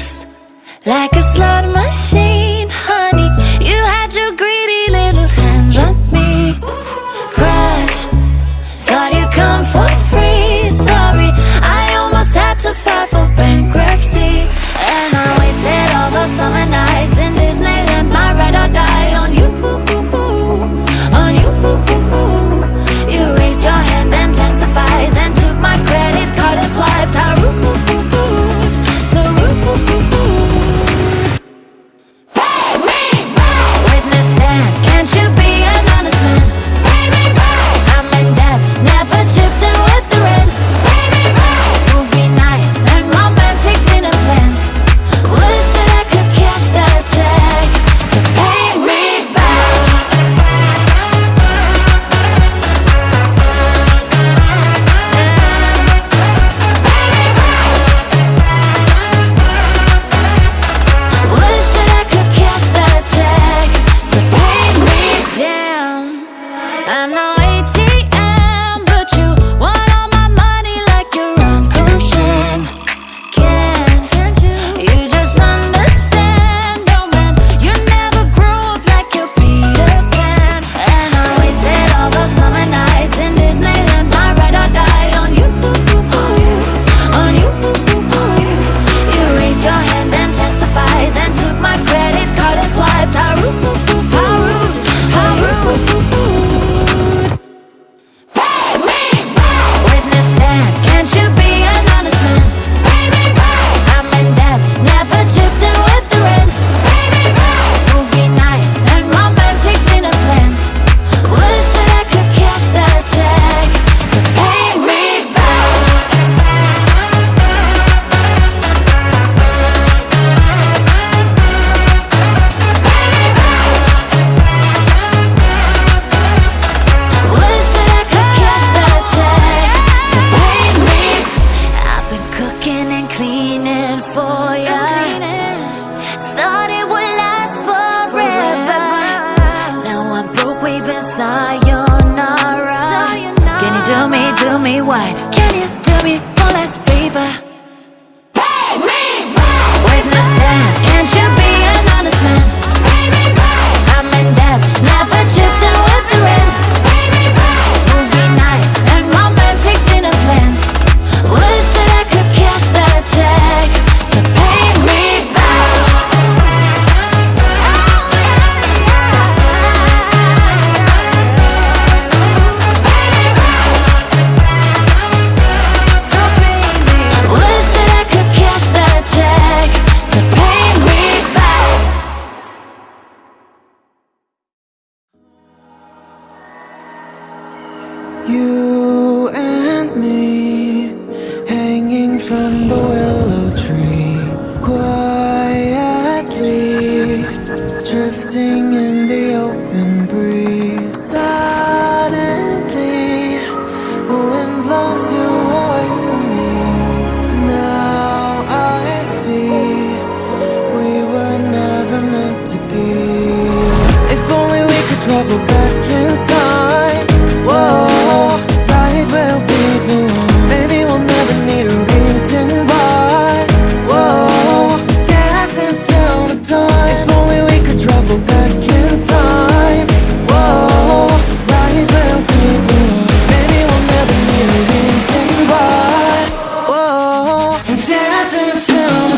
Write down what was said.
fast, like a slot machine, honey. You had your greedy little hands on me. Crash, thought you'd come for free. Sorry, I almost had to file for bankruptcy. And I wasted all those summer nights in Disneyland. My ride or die on you, on you. You raised your hand and testified, then took my credit card and swiped. How rude, so rude. Pay me back. Witness stand, can't you be an honest man? Pay me back. I'm in debt, never chipped in with the rent. Pay me back. Movie nights and romantic dinner plans. Wish that I could cash that check. So pay me back. Wish that I could cash that check. So pay me down. I'm no ATM, but you want all my money like your Uncle Sam. Can't you just understand? Oh man, you never grew up like your Peter Pan. And I wasted all those summer nights in Disneyland. My ride or die on you, on you. You raised your hand and testified, then took my credit card and swiped. How rude, how rude. Pay me back. Witness stand, can't you be an honest man? Pay me back. I'm in debt, never chipped in with the rent. Pay me back. Movie nights and romantic dinner plans. Wish that I could cash that check. So pay me back. Wish that I could cash that check. So pay me. I've been cooking and cleaning for ya. Thought it would last forever. Now I'm broke, waving sayonara. Can you do me right? Can you do me one last favor? Pay me back. Witness stand, can't you be an honest man? Pay me back. I'm in debt, never chipped in with the rent. Pay me back. Movie nights and romantic dinner plans. Wish that I could cash that check. So pay me back. So pay me. Wish that I could cash that check. So pay me back. You and me, hanging from the willow tree, quietly drifting in the open breeze. Suddenly, the wind blows you away from me. Now I see we were never meant to be. If only we could travel back in time. Whoa, right where we belong. Maybe we'll never need a reason why. Whoa, dance until the dawn. If only we could travel back in time. Whoa, right where we belong. Maybe we'll never need a reason why. Whoa, dance until